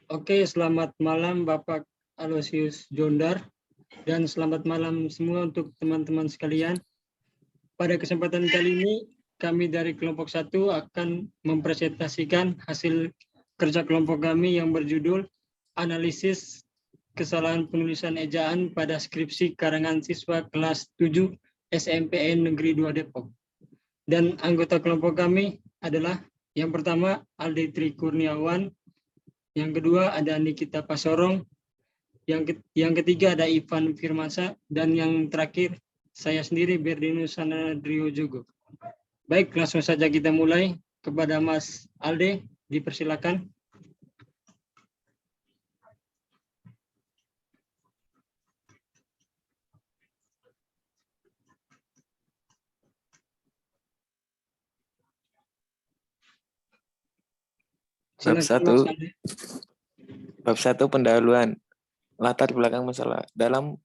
Oke, selamat malam Bapak Aloysius Jondar dan selamat malam semua untuk teman-teman sekalian. Pada kesempatan kali ini kami dari kelompok 1 akan mempresentasikan hasil kerja kelompok kami yang berjudul Analisis Kesalahan Penulisan Ejaan pada Skripsi Karangan Siswa Kelas 7 SMPN Negeri 2 Depok. Dan anggota kelompok kami adalah yang pertama Aldi Tri Kurniawan, yang kedua ada Nikita Pasorong, yang ketiga ada Ivan Firmansa, dan yang terakhir saya sendiri Berdinus Sanadrio Jogo. Baik, langsung saja kita mulai. Kepada Mas Alde, dipersilakan. Bab 1 pendahuluan. Latar belakang masalah. Dalam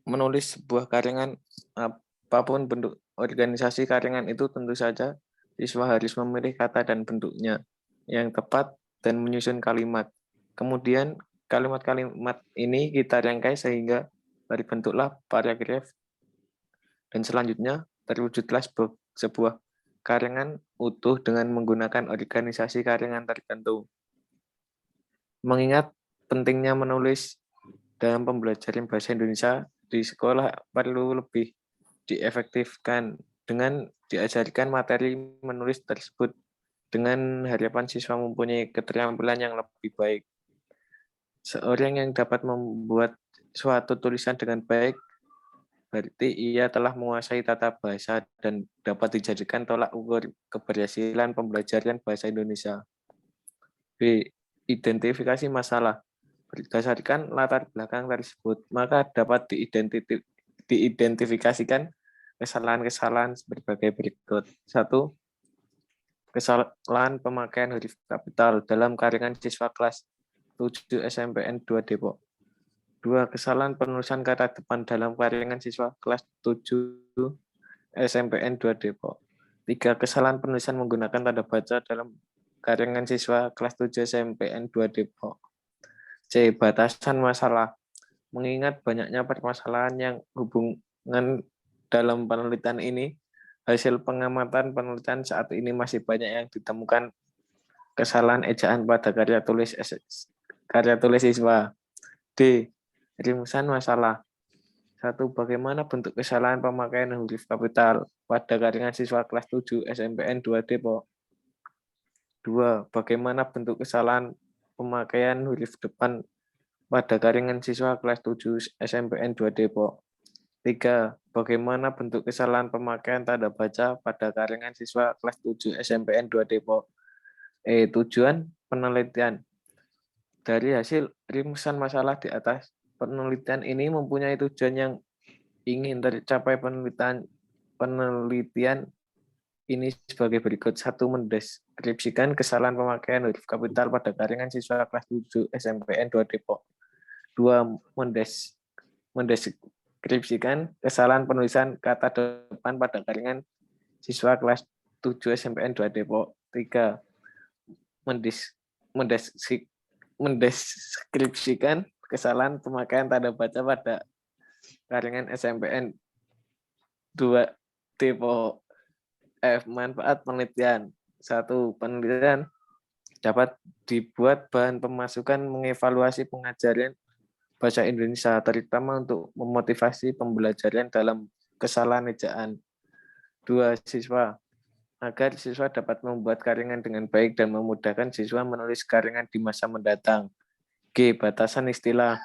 menulis sebuah karangan, apapun bentuk organisasi karangan itu, tentu saja siswa harus memilih kata dan bentuknya yang tepat dan menyusun kalimat. Kemudian kalimat-kalimat ini kita rangkai sehingga terbentuklah paragraf, dan selanjutnya terwujudlah sebuah karangan utuh dengan menggunakan organisasi karangan tertentu. Mengingat pentingnya menulis dalam pembelajaran bahasa Indonesia di sekolah perlu lebih diefektifkan dengan diajarkan materi menulis tersebut dengan harapan siswa mempunyai keterampilan yang lebih baik. Seorang yang dapat membuat suatu tulisan dengan baik berarti ia telah menguasai tata bahasa dan dapat dijadikan tolak ukur keberhasilan pembelajaran bahasa Indonesia. B. Identifikasi masalah. Berdasarkan latar belakang tersebut, maka dapat diidentifikasikan kesalahan-kesalahan berbagai berikut. 1. Kesalahan pemakaian huruf kapital dalam karangan siswa kelas 7 SMPN 2 Depok. 2. Kesalahan penulisan kata depan dalam karangan siswa kelas 7 SMPN 2 Depok. 3. Kesalahan penulisan menggunakan tanda baca dalam karangan siswa kelas 7 SMPN 2 Depok. C. Batasan masalah. Mengingat banyaknya permasalahan yang hubungan dalam penelitian ini, hasil pengamatan penelitian saat ini masih banyak yang ditemukan kesalahan ejaan pada karya tulis siswa. D. Rumusan masalah. 1. Bagaimana bentuk kesalahan pemakaian huruf kapital pada karangan siswa kelas 7 SMPN 2 Depok? 2. Bagaimana bentuk kesalahan pemakaian huruf depan pada karangan siswa kelas 7 SMPN 2 Depok? 3. Bagaimana bentuk kesalahan pemakaian tanda baca pada karangan siswa kelas 7 SMPN 2 Depok? Tujuan penelitian. Dari hasil rumusan masalah di atas, penelitian ini mempunyai tujuan yang ingin tercapai. Penelitian ini sebagai berikut. 1. Mendeskripsikan kesalahan pemakaian huruf kapital pada karangan siswa kelas 7 SMPN 2 Depok. 2. Mendeskripsikan kesalahan penulisan kata depan pada karangan siswa kelas 7 SMPN 2 Depok. 3. Mendeskripsikan kesalahan pemakaian tanda baca pada karangan SMPN 2 Depok. F. Manfaat penelitian. 1. Penelitian dapat dibuat bahan pemasukan mengevaluasi pengajaran bahasa Indonesia, terutama untuk memotivasi pembelajaran dalam kesalahan ejaan. 2. Siswa. Agar siswa dapat membuat karangan dengan baik dan memudahkan siswa menulis karangan di masa mendatang. G. Batasan istilah.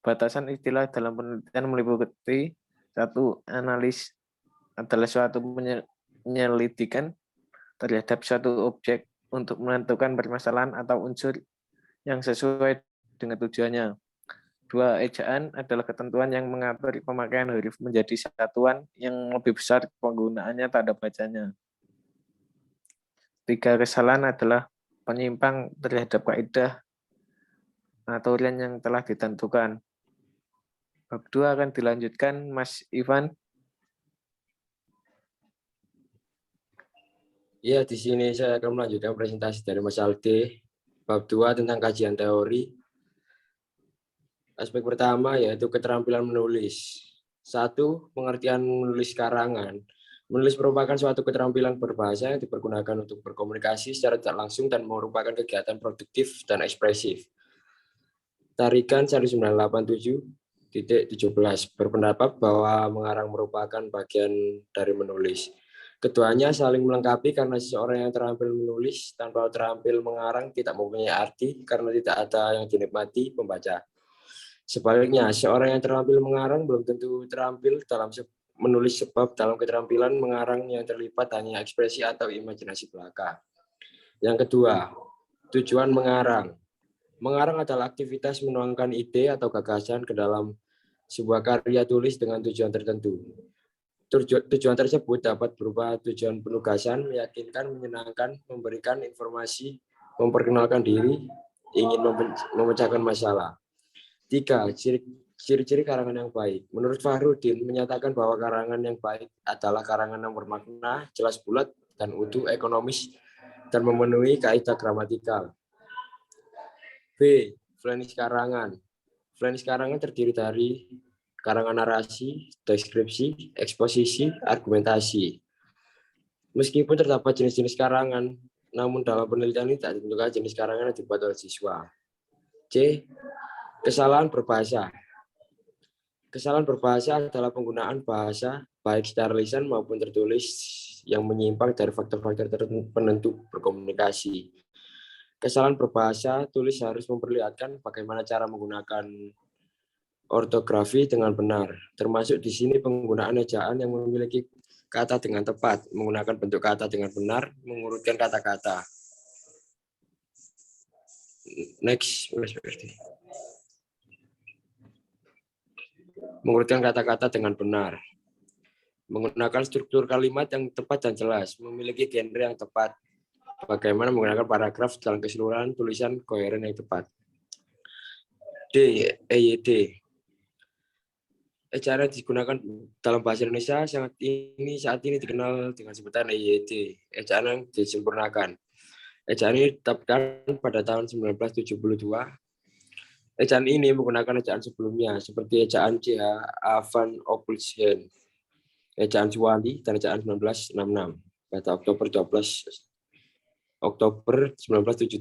Batasan istilah dalam penelitian meliputi 1. Analis adalah suatu penyelidikan terhadap suatu objek untuk menentukan permasalahan atau unsur yang sesuai dengan tujuannya. 2. Ejaan adalah ketentuan yang mengatur pemakaian huruf menjadi satuan yang lebih besar penggunaannya tanda bacanya. 3. Kesalahan adalah penyimpang terhadap kaidah aturan yang telah ditentukan. Bab 2 akan dilanjutkan Mas Ivan. Ya, di sini saya akan melanjutkan presentasi dari Mas Alde. Bab 2 tentang kajian teori. Aspek pertama yaitu keterampilan menulis. 1. Pengertian menulis karangan. Menulis merupakan suatu keterampilan berbahasa yang dipergunakan untuk berkomunikasi secara tidak langsung dan merupakan kegiatan produktif dan ekspresif. Tarikan 1987.17 berpendapat bahwa mengarang merupakan bagian dari menulis. Keduanya saling melengkapi karena seseorang yang terampil menulis tanpa terampil mengarang tidak mempunyai arti karena tidak ada yang dinikmati pembaca. Sebaliknya, seorang yang terampil mengarang belum tentu terampil dalam menulis sebab dalam keterampilan mengarang yang terlibat hanya ekspresi atau imajinasi belaka. Yang kedua, tujuan mengarang. Mengarang adalah aktivitas menuangkan ide atau gagasan ke dalam sebuah karya tulis dengan tujuan tertentu. Tujuan tersebut dapat berupa tujuan penugasan, meyakinkan, menyenangkan, memberikan informasi, memperkenalkan diri, ingin memecahkan masalah. 3. Ciri-ciri karangan yang baik. Menurut Fahrudin, menyatakan bahwa karangan yang baik adalah karangan yang bermakna, jelas bulat, dan utuh, ekonomis, dan memenuhi kaidah gramatikal. B. Flenis karangan. Flenis karangan terdiri dari karangan narasi, deskripsi, eksposisi, argumentasi. Meskipun terdapat jenis-jenis karangan, namun dalam penelitian ini tidak ditentukan jenis karangan yang dibuat oleh siswa. C. Kesalahan berbahasa. Kesalahan berbahasa adalah penggunaan bahasa baik secara lisan maupun tertulis yang menyimpang dari faktor-faktor penentu berkomunikasi. Kesalahan berbahasa tulis harus memperlihatkan bagaimana cara menggunakan ortografi dengan benar, termasuk di sini penggunaan ejaan yang memiliki kata dengan tepat, menggunakan bentuk kata dengan benar, mengurutkan kata-kata. Next, mengurutkan kata-kata dengan benar, menggunakan struktur kalimat yang tepat dan jelas, memiliki genre yang tepat, bagaimana menggunakan paragraf dalam keseluruhan tulisan koheren yang tepat. D. EYD. Ejaan yang digunakan dalam bahasa Indonesia saat ini dikenal dengan sebutan EYD, ejaan yang disempurnakan. Ejaan ini ditetapkan pada tahun 1972. Ejaan ini menggunakan ejaan sebelumnya seperti ejaan CH van Opelshen, ejaan Suwali, dan ejaan 1966 pada Oktober 1972.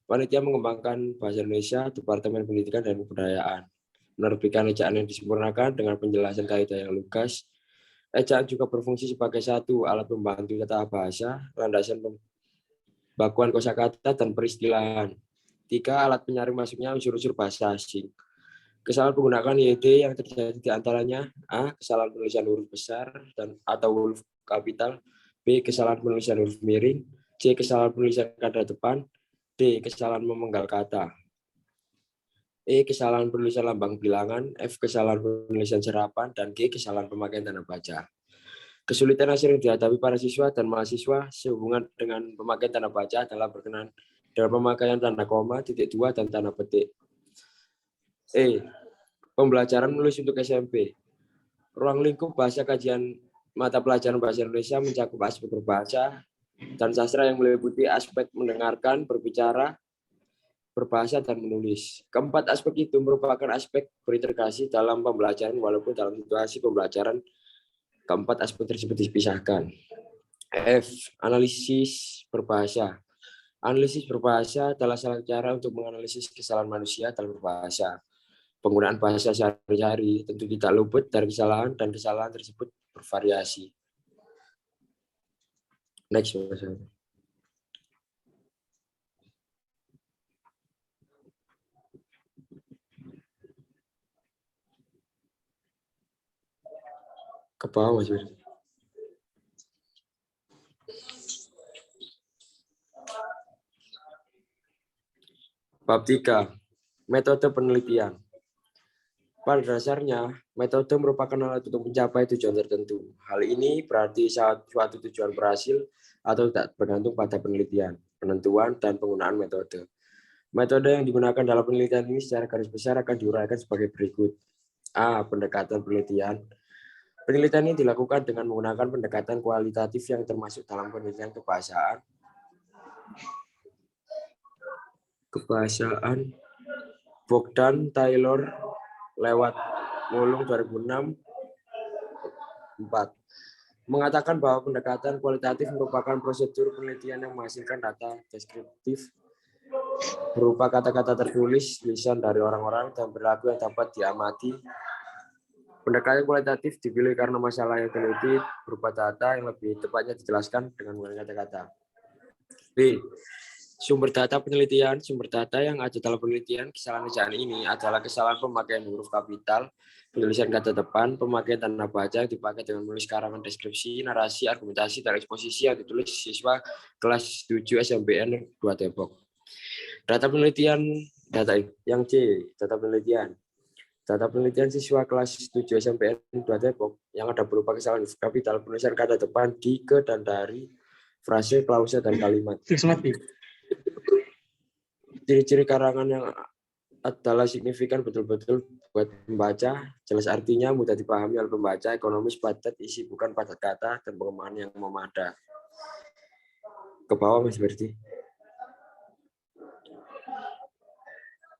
Panitia mengembangkan bahasa Indonesia, Departemen Pendidikan dan Kebudayaan, menerbitkan ejaan yang disempurnakan dengan penjelasan kaidah yang lugas. Ejaan juga berfungsi sebagai satu alat pembantu tata bahasa, landasan pembakuan kosakata dan peristilahan. 3. Alat penyaring masuknya unsur-unsur bahasa asing. Kesalahan penggunaan YD yang terjadi di antaranya: A. Kesalahan penulisan huruf besar dan atau huruf kapital. B. Kesalahan penulisan huruf miring. C. Kesalahan penulisan kata depan. D. Kesalahan memenggal kata. E. Kesalahan penulisan lambang bilangan. F. Kesalahan penulisan serapan. Dan G. Kesalahan pemakaian tanda baca. Kesulitan yang sering dihadapi para siswa dan mahasiswa sehubungan dengan pemakaian tanda baca adalah berkenan dalam pemakaian tanda koma, titik dua, dan tanda petik. E. Pembelajaran menulis untuk SMP. Ruang lingkup bahasa kajian mata pelajaran bahasa Indonesia mencakup aspek berbahasa dan sastra yang meliputi aspek mendengarkan, berbicara, berbahasa, dan menulis. Keempat aspek itu merupakan aspek berintegrasi dalam pembelajaran walaupun dalam situasi pembelajaran keempat aspek tersebut dipisahkan. F. Analisis berbahasa. Analisis berbahasa adalah salah cara untuk menganalisis kesalahan manusia dalam berbahasa. Penggunaan bahasa sehari-hari tentu tidak luput dari kesalahan dan kesalahan tersebut bervariasi. Next. Ke bawah, Mas. Bab 3. Metode penelitian. Pada dasarnya, metode merupakan alat untuk mencapai tujuan tertentu. Hal ini berarti suatu tujuan berhasil atau tidak bergantung pada penelitian, penentuan, dan penggunaan metode. Metode yang digunakan dalam penelitian ini secara garis besar akan diuraikan sebagai berikut. A. Pendekatan penelitian. Penelitian ini dilakukan dengan menggunakan pendekatan kualitatif yang termasuk dalam penelitian kebahasaan, Bogdan Taylor lewat Mulung 2006 4 mengatakan bahwa pendekatan kualitatif merupakan prosedur penelitian yang menghasilkan data deskriptif berupa kata-kata tertulis, lisan dari orang-orang, dan perilaku yang dapat diamati. Pendekatan kualitatif dipilih karena masalah yang teliti berupa data yang lebih tepatnya dijelaskan dengan menggunakan kata-kata. B. Sumber data penelitian. Sumber data yang ada dalam penelitian kesalahan ejaan ini adalah kesalahan pemakaian huruf kapital, penulisan kata depan, pemakaian tanda baca yang dipakai dengan menulis karangan deskripsi, narasi, argumentasi, dan eksposisi yang ditulis siswa kelas 7 SMPN 2 Depok. Data penelitian, data yang C, data penelitian. Data penelitian siswa kelas 7 SMPN 2 Depok yang ada berupa kesalahan huruf kapital, penulisan kata depan di, ke, dan dari, frase, klause, dan kalimat. Ciri-ciri karangan yang adalah signifikan betul-betul buat pembaca, jelas artinya, mudah dipahami oleh pembaca, ekonomis, padat, isi bukan padat kata, dan pengembangan yang memada. Ke bawah, Mas Berdi.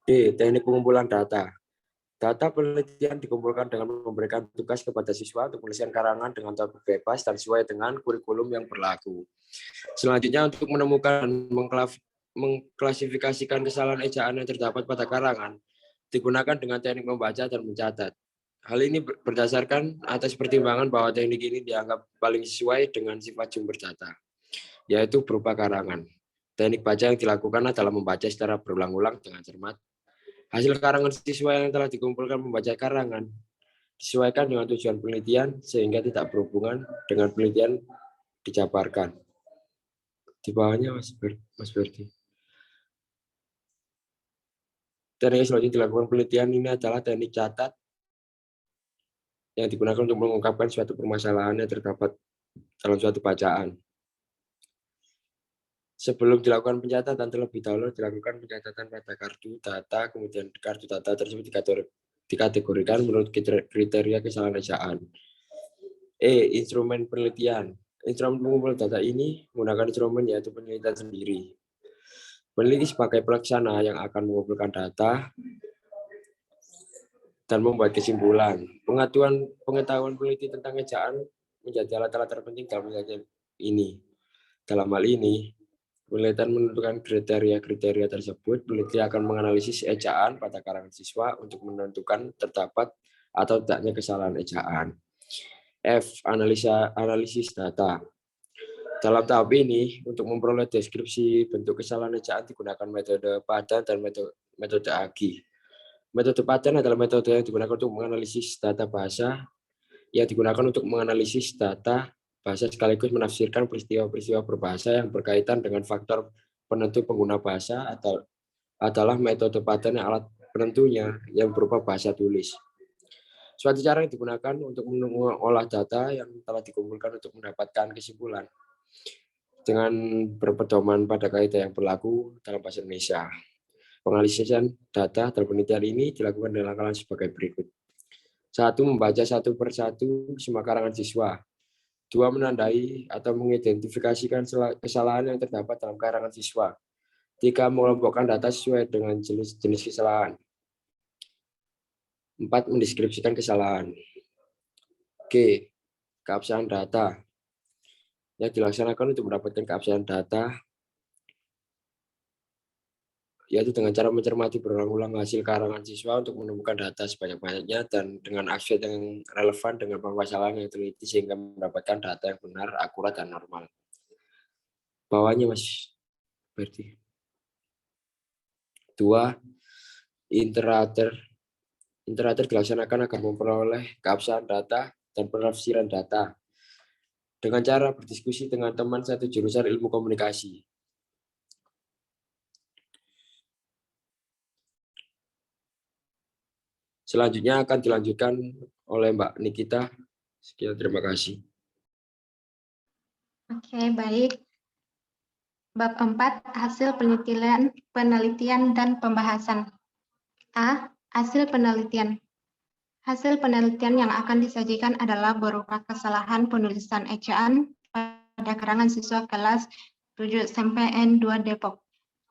D. Teknik pengumpulan data. Data penelitian dikumpulkan dengan memberikan tugas kepada siswa untuk menuliskan karangan dengan topik bebas dan sesuai dengan kurikulum yang berlaku. Selanjutnya, untuk menemukan dan mengklasifikasikan kesalahan ejaan yang terdapat pada karangan, digunakan dengan teknik membaca dan mencatat. Hal ini berdasarkan atas pertimbangan bahwa teknik ini dianggap paling sesuai dengan sifat sumber data, yaitu berupa karangan. Teknik baca yang dilakukan adalah membaca secara berulang-ulang dengan cermat. Hasil karangan siswa yang telah dikumpulkan membaca karangan disesuaikan dengan tujuan penelitian sehingga tidak berhubungan dengan penelitian dijabarkan. Di bawahnya Mas Berdi. Teknik selanjutnya dilakukan penelitian ini adalah teknik catat yang digunakan untuk mengungkapkan suatu permasalahan yang terdapat dalam suatu bacaan. Sebelum dilakukan pencatatan, terlebih dahulu dilakukan pencatatan pada kartu data, kemudian kartu data tersebut dikategorikan menurut kriteria kesalahan ejaan. E. Instrumen penelitian. Instrumen pengumpulan data ini menggunakan instrumen yaitu penelitian sendiri. Peneliti sebagai pelaksana yang akan mengumpulkan data dan membuat kesimpulan. Pengetahuan peneliti tentang ejaan menjadi alat-alat terpenting dalam penelitian ini. Dalam hal ini, penelitian menentukan kriteria-kriteria tersebut. Peneliti akan menganalisis ejaan pada karangan siswa untuk menentukan terdapat atau tidaknya kesalahan ejaan. F. Analisis data. Dalam tahap ini, untuk memperoleh deskripsi bentuk kesalahan ejaan digunakan metode padan dan metode AGI. Metode padan adalah metode yang digunakan untuk menganalisis data bahasa, yang digunakan untuk menganalisis data bahasa sekaligus menafsirkan peristiwa-peristiwa berbahasa yang berkaitan dengan faktor penentu pengguna bahasa atau adalah metode padan yang alat penentunya yang berupa bahasa tulis. Suatu cara yang digunakan untuk mengolah data yang telah dikumpulkan untuk mendapatkan kesimpulan dengan berpedoman pada kaidah yang berlaku dalam bahasa Indonesia. Penganalisan data dalam penelitian ini dilakukan dengan langkah sebagai berikut. 1. Membaca satu persatu semua karangan siswa. 2. Menandai atau mengidentifikasikan kesalahan yang terdapat dalam karangan siswa. 3. Mengelompokkan data sesuai dengan jenis kesalahan. 4. Mendeskripsikan kesalahan. G. Keabsahan data. Yang dilaksanakan untuk mendapatkan keabsahan data yaitu dengan cara mencermati berulang-ulang hasil karangan siswa untuk menemukan data sebanyak-banyaknya dan dengan aspek yang relevan dengan permasalahan yang teliti sehingga mendapatkan data yang benar, akurat, dan normal. Bawahnya Mas Berdi. 2. Iterator dilaksanakan agar memperoleh keabsahan data dan penafsiran data dengan cara berdiskusi dengan teman satu jurusan ilmu komunikasi. Selanjutnya akan dilanjutkan oleh Mbak Nikita. Sekian, terima kasih. Oke, baik. Bab 4, hasil penelitian dan pembahasan. A. Hasil penelitian. Hasil penelitian yang akan disajikan adalah berupa kesalahan penulisan ejaan pada karangan siswa kelas 7 SMPN 2 Depok.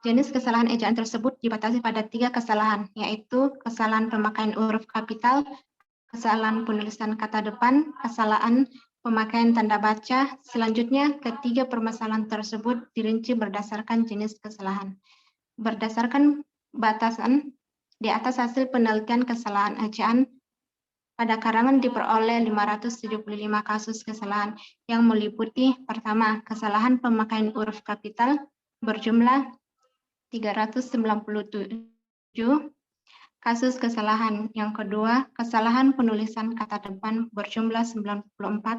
Jenis kesalahan ejaan tersebut dibatasi pada 3 kesalahan, yaitu kesalahan pemakaian huruf kapital, kesalahan penulisan kata depan, kesalahan pemakaian tanda baca. Selanjutnya, ketiga permasalahan tersebut dirinci berdasarkan jenis kesalahan. Berdasarkan batasan di atas, hasil penelitian kesalahan ejaan pada karangan diperoleh 575 kasus kesalahan yang meliputi: pertama, kesalahan pemakaian huruf kapital berjumlah 397 kasus kesalahan. Yang kedua, kesalahan penulisan kata depan berjumlah 94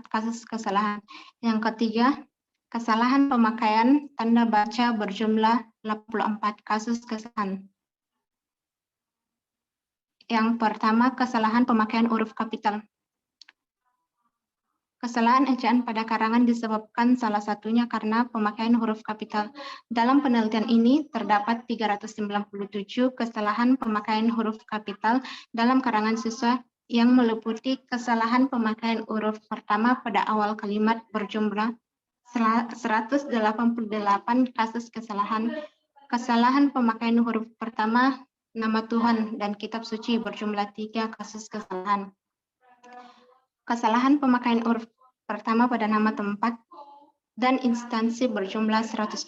kasus kesalahan. Yang ketiga, kesalahan pemakaian tanda baca berjumlah 84 kasus kesalahan. Yang pertama, kesalahan pemakaian huruf kapital. Kesalahan ejaan pada karangan disebabkan salah satunya karena pemakaian huruf kapital. Dalam penelitian ini terdapat 397 kesalahan pemakaian huruf kapital dalam karangan siswa yang meliputi kesalahan pemakaian huruf pertama pada awal kalimat berjumlah 188 kasus kesalahan. Kesalahan pemakaian huruf pertama nama Tuhan dan kitab suci berjumlah 3 kasus kesalahan. Kesalahan pemakaian huruf pertama pada nama tempat dan instansi berjumlah 112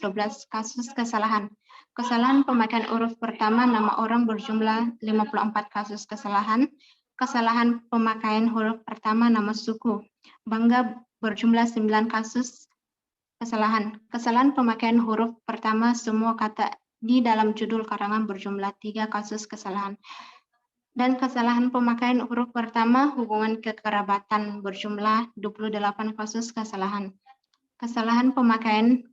kasus kesalahan. Kesalahan pemakaian huruf pertama nama orang berjumlah 54 kasus kesalahan. Kesalahan pemakaian huruf pertama nama suku bangga berjumlah 9 kasus kesalahan. Kesalahan pemakaian huruf pertama semua kata di dalam judul karangan berjumlah 3 kasus kesalahan. Dan kesalahan pemakaian huruf pertama hubungan kekerabatan berjumlah 28 kasus kesalahan. Kesalahan pemakaian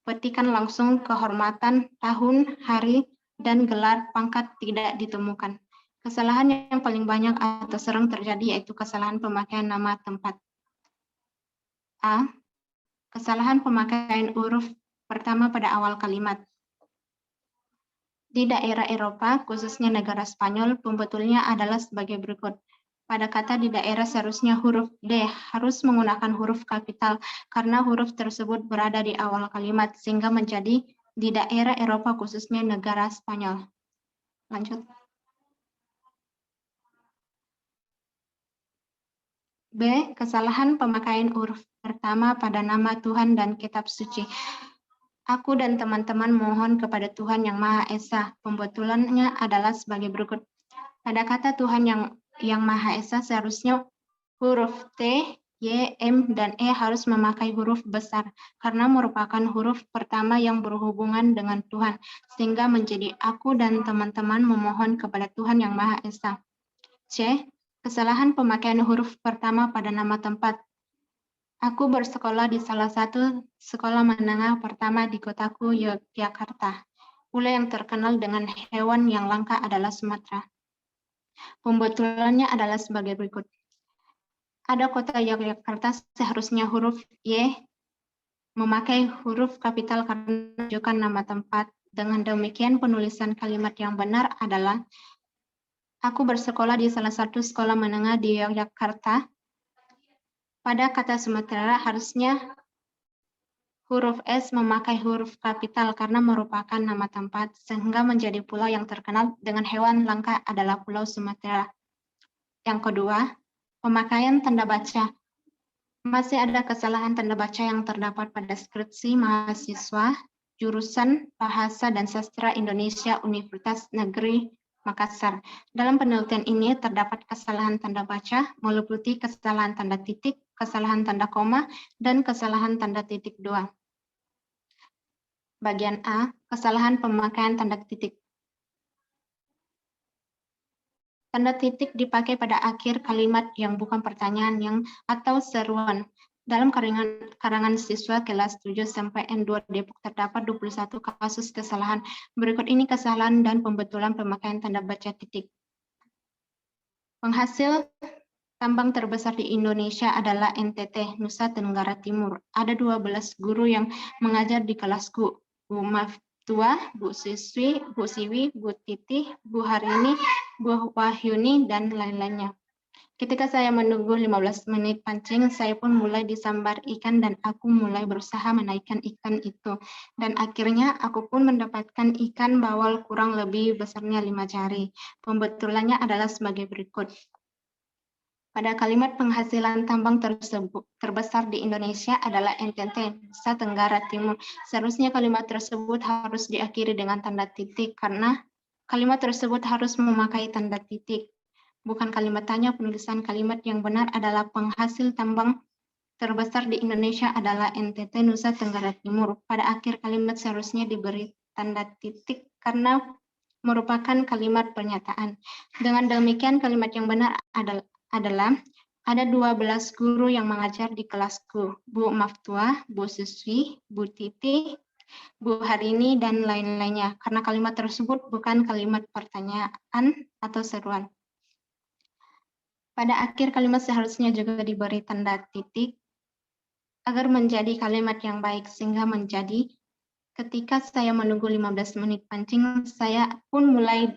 petikan langsung kehormatan, tahun, hari, dan gelar pangkat tidak ditemukan. Kesalahan yang paling banyak atau sering terjadi yaitu kesalahan pemakaian nama tempat. A. Kesalahan pemakaian huruf pertama pada awal kalimat. Di daerah Eropa, khususnya negara Spanyol, pembetulnya adalah sebagai berikut. Pada kata di daerah seharusnya huruf D harus menggunakan huruf kapital karena huruf tersebut berada di awal kalimat sehingga menjadi di daerah Eropa khususnya negara Spanyol. Lanjut. B. Kesalahan pemakaian huruf pertama pada nama Tuhan dan kitab suci. Aku dan teman-teman mohon kepada Tuhan Yang Maha Esa. Pembetulannya adalah sebagai berikut. Pada kata Tuhan yang Maha Esa seharusnya huruf T, Y, M, dan E harus memakai huruf besar karena merupakan huruf pertama yang berhubungan dengan Tuhan, sehingga menjadi aku dan teman-teman memohon kepada Tuhan Yang Maha Esa. C. Kesalahan pemakaian huruf pertama pada nama tempat. Aku bersekolah di salah satu sekolah menengah pertama di kotaku Yogyakarta. Pulau yang terkenal dengan hewan yang langka adalah Sumatera. Pembetulannya adalah sebagai berikut. Ada kota Yogyakarta seharusnya huruf Y memakai huruf kapital karena menunjukkan nama tempat. Dengan demikian penulisan kalimat yang benar adalah aku bersekolah di salah satu sekolah menengah di Yogyakarta. Pada kata Sumatera harusnya huruf S memakai huruf kapital karena merupakan nama tempat, sehingga menjadi pulau yang terkenal dengan hewan langka adalah Pulau Sumatera. Yang kedua, pemakaian tanda baca. Masih ada kesalahan tanda baca yang terdapat pada skripsi mahasiswa jurusan Bahasa dan Sastra Indonesia Universitas Negeri Makassar. Dalam penelitian ini terdapat kesalahan tanda baca meliputi kesalahan tanda titik, kesalahan tanda koma, dan kesalahan tanda titik 2. Bagian A, kesalahan pemakaian tanda titik. Tanda titik dipakai pada akhir kalimat yang bukan pertanyaan atau seruan. Dalam karangan siswa kelas 7 sampai N2 Depok terdapat 21 kasus kesalahan. Berikut ini kesalahan dan pembetulan pemakaian tanda baca titik. Penghasil tambang terbesar di Indonesia adalah NTT, Nusa Tenggara Timur. Ada 12 guru yang mengajar di kelasku. Bu Maftua, Bu Siswi, Bu Siwi, Bu Titi, Bu Harini, Bu Wahyuni, dan lain-lainnya. Ketika saya menunggu 15 menit pancing, saya pun mulai disambar ikan dan aku mulai berusaha menaikkan ikan itu. Dan akhirnya aku pun mendapatkan ikan bawal kurang lebih besarnya 5 jari. Pembetulannya adalah sebagai berikut. Pada kalimat penghasilan tambang tersebut terbesar di Indonesia adalah NTT, Nusa Tenggara Timur. Seharusnya kalimat tersebut harus diakhiri dengan tanda titik karena kalimat tersebut harus memakai tanda titik. Bukan kalimat tanya, penulisan kalimat yang benar adalah penghasil tambang terbesar di Indonesia adalah NTT, Nusa Tenggara Timur. Pada akhir kalimat seharusnya diberi tanda titik karena merupakan kalimat pernyataan. Dengan demikian kalimat yang benar adalah ada 12 guru yang mengajar di kelasku, Bu Maftua, Bu Suswi, Bu Titi, Bu Harini, dan lain-lainnya. Karena kalimat tersebut bukan kalimat pertanyaan atau seruan. Pada akhir kalimat seharusnya juga diberi tanda titik agar menjadi kalimat yang baik, sehingga menjadi ketika saya menunggu 15 menit pancing, saya pun mulai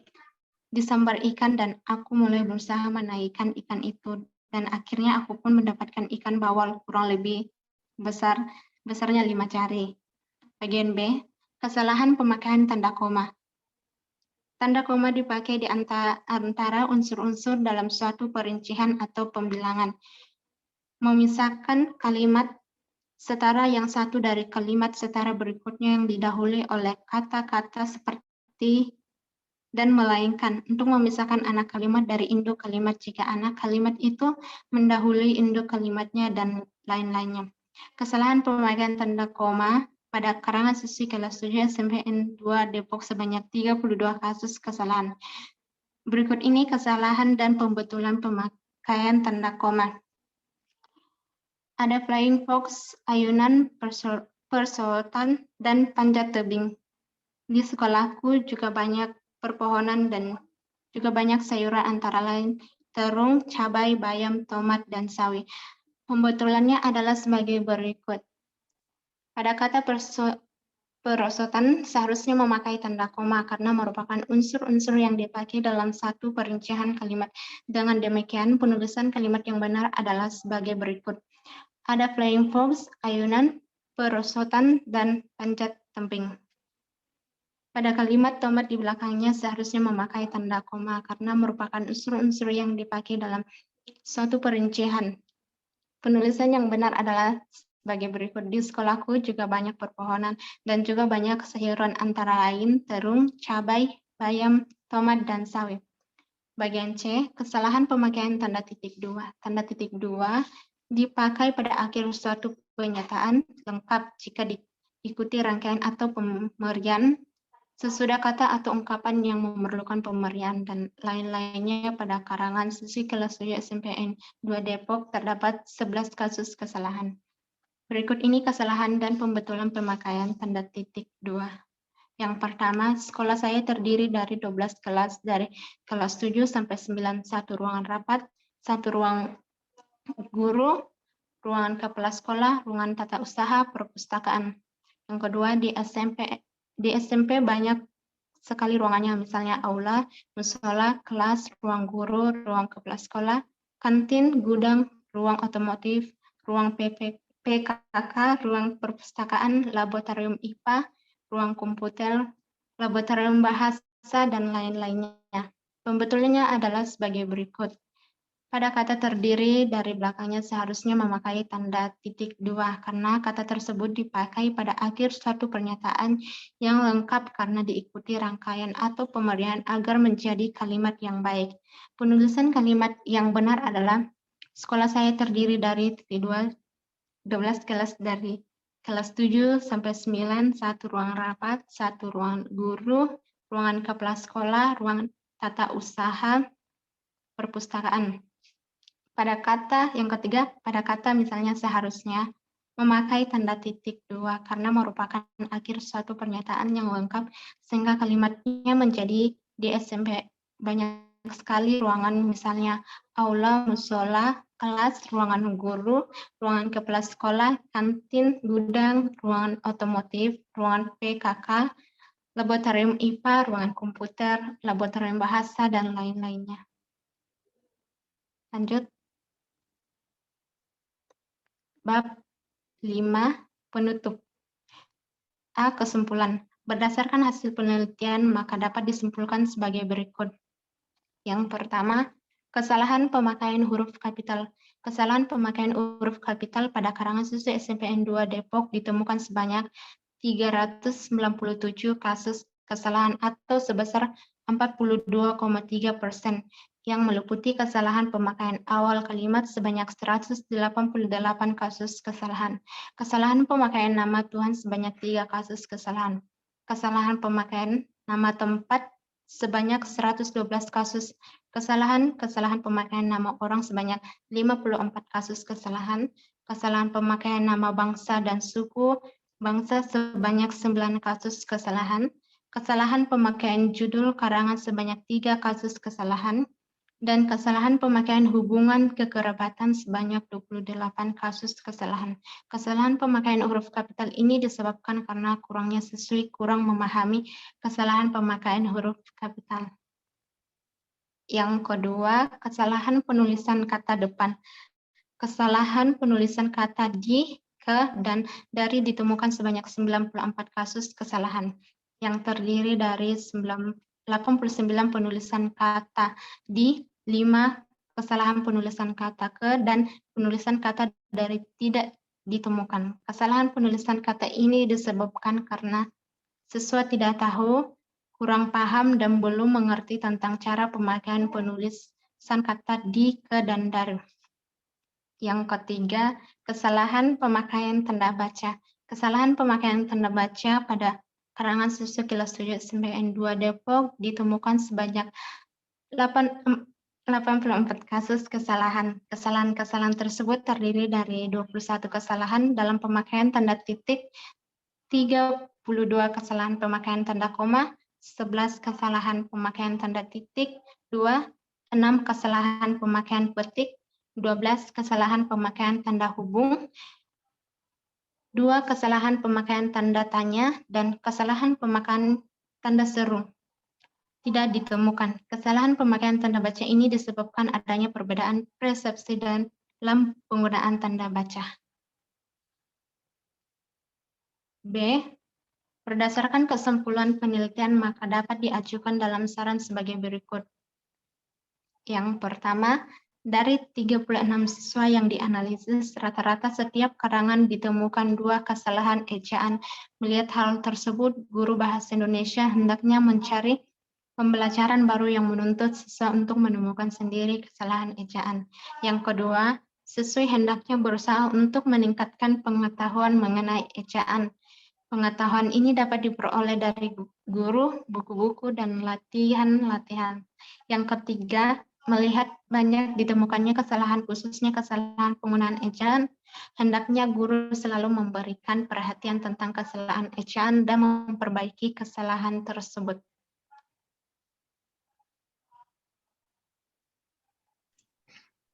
disambar ikan dan aku mulai berusaha menaikkan ikan itu. Dan akhirnya aku pun mendapatkan ikan bawal kurang lebih besarnya 5 jari. Bagian B, kesalahan pemakaian tanda koma. Tanda koma dipakai di antara unsur-unsur dalam suatu perincian atau pembilangan. Memisahkan kalimat setara yang satu dari kalimat setara berikutnya yang didahului oleh kata-kata seperti dan melainkan. Untuk memisahkan anak kalimat dari induk kalimat jika anak kalimat itu mendahului induk kalimatnya dan lain-lainnya. Kesalahan pemakaian tanda koma pada karangan siswi kelas 7 SMPN 2 Depok sebanyak 32 kasus kesalahan. Berikut ini kesalahan dan pembetulan pemakaian tanda koma. Ada flying fox, ayunan, persotan, dan panjat tebing. Di sekolahku juga banyak perpohonan dan juga banyak sayuran antara lain terung, cabai, bayam, tomat, dan sawi. Pembetulannya adalah sebagai berikut. Pada kata perosotan seharusnya memakai tanda koma karena merupakan unsur-unsur yang dipakai dalam satu perincian kalimat. Dengan demikian, penulisan kalimat yang benar adalah sebagai berikut. Ada flying fox, ayunan, perosotan, dan panjat tebing. Pada kalimat tomat di belakangnya seharusnya memakai tanda koma karena merupakan unsur-unsur yang dipakai dalam suatu perincian. Penulisan yang benar adalah sebagai berikut. Di sekolahku juga banyak perpohonan dan juga banyak sayuran antara lain terung, cabai, bayam, tomat, dan sawi. Bagian C, kesalahan pemakaian tanda titik 2. Tanda titik 2 dipakai pada akhir suatu pernyataan lengkap jika diikuti rangkaian atau pemberian sesudah kata atau ungkapan yang memerlukan pemberian dan lain-lainnya. Pada karangan siswi kelas 7 SMPN 2 Depok terdapat 11 kasus kesalahan. Berikut ini kesalahan dan pembetulan pemakaian tanda titik 2. Yang pertama, sekolah saya terdiri dari 12 kelas dari kelas 7 sampai 9, satu ruangan rapat, satu ruang guru, ruangan kepala sekolah, ruangan tata usaha, perpustakaan. Yang kedua, di SMP banyak sekali ruangannya, misalnya aula, musola, kelas, ruang guru, ruang kepala sekolah, kantin, gudang, ruang otomotif, ruang PKK, ruang perpustakaan, laboratorium IPA, ruang komputer, laboratorium bahasa, dan lain-lainnya. Pembetulannya adalah sebagai berikut. Pada kata terdiri dari belakangnya seharusnya memakai tanda titik 2 karena kata tersebut dipakai pada akhir suatu pernyataan yang lengkap karena diikuti rangkaian atau pemberian agar menjadi kalimat yang baik. Penulisan kalimat yang benar adalah sekolah saya terdiri dari titik 2, 12 kelas dari kelas 7 sampai 9, satu ruang rapat, satu ruang guru, ruangan kepala sekolah, ruang tata usaha, perpustakaan. Pada kata yang ketiga, pada kata misalnya seharusnya memakai tanda titik 2 karena merupakan akhir suatu pernyataan yang lengkap sehingga kalimatnya menjadi di SMP banyak sekali ruangan, misalnya aula, musola, kelas, ruangan guru, ruangan kepala sekolah, kantin, gudang, ruangan otomotif, ruangan PKK, laboratorium IPA, ruangan komputer, laboratorium bahasa, dan lain-lainnya. Lanjut. Bab 5. Penutup. A. Kesimpulan. Berdasarkan hasil penelitian, maka dapat disimpulkan sebagai berikut. Yang pertama, kesalahan pemakaian huruf kapital. Kesalahan pemakaian huruf kapital pada karangan siswa SMPN 2 Depok ditemukan sebanyak 397 kasus kesalahan atau sebesar 42,3%, yang meliputi kesalahan pemakaian awal kalimat sebanyak 188 kasus kesalahan, kesalahan pemakaian nama Tuhan sebanyak 3 kasus kesalahan, kesalahan pemakaian nama tempat sebanyak 112 kasus kesalahan, kesalahan pemakaian nama orang sebanyak 54 kasus kesalahan, kesalahan pemakaian nama bangsa dan suku bangsa sebanyak 9 kasus kesalahan, kesalahan pemakaian judul karangan sebanyak 3 kasus kesalahan, dan kesalahan pemakaian hubungan kekerabatan sebanyak 28 kasus kesalahan. Kesalahan pemakaian huruf kapital ini disebabkan karena kurangnya siswi kurang memahami kesalahan pemakaian huruf kapital. Yang kedua, kesalahan penulisan kata depan. Kesalahan penulisan kata di, ke, dan dari ditemukan sebanyak 94 kasus kesalahan, yang terdiri dari 89 penulisan kata di, 5 kesalahan penulisan kata ke, dan penulisan kata dari tidak ditemukan. Kesalahan penulisan kata ini disebabkan karena siswa tidak tahu, kurang paham, dan belum mengerti tentang cara pemakaian penulisan kata di, ke, dan dari. Yang ketiga, kesalahan pemakaian tanda baca. Kesalahan pemakaian tanda baca pada karangan siswa kelas 7 SMPN 2 Depok ditemukan sebanyak 84 kasus kesalahan. Kesalahan-kesalahan tersebut terdiri dari 21 kesalahan dalam pemakaian tanda titik, 32 kesalahan pemakaian tanda koma, 11 kesalahan pemakaian tanda titik, 6 kesalahan pemakaian petik, 12 kesalahan pemakaian tanda hubung, 2 kesalahan pemakaian tanda tanya, dan kesalahan pemakaian tanda seru tidak ditemukan. Kesalahan pemakaian tanda baca ini disebabkan adanya perbedaan persepsi dalam penggunaan tanda baca. B. Berdasarkan kesimpulan penelitian, maka dapat diajukan dalam saran sebagai berikut. Yang pertama, dari 36 siswa yang dianalisis, rata-rata setiap karangan ditemukan 2 kesalahan ejaan. Melihat hal tersebut, guru bahasa Indonesia hendaknya mencari pembelajaran baru yang menuntut siswa untuk menemukan sendiri kesalahan ejaan. Yang kedua, siswi hendaknya berusaha untuk meningkatkan pengetahuan mengenai ejaan. Pengetahuan ini dapat diperoleh dari guru, buku-buku, dan latihan-latihan. Yang ketiga, melihat banyak ditemukannya kesalahan, khususnya kesalahan penggunaan ejaan, hendaknya guru selalu memberikan perhatian tentang kesalahan ejaan dan memperbaiki kesalahan tersebut.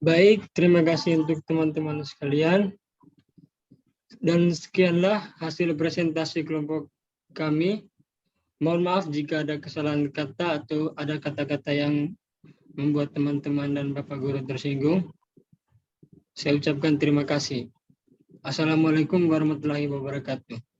Baik, terima kasih untuk teman-teman sekalian. Dan sekianlah hasil presentasi kelompok kami. Mohon maaf jika ada kesalahan kata atau ada kata-kata yang membuat teman-teman dan Bapak Guru tersinggung. Saya ucapkan terima kasih. Assalamualaikum warahmatullahi wabarakatuh.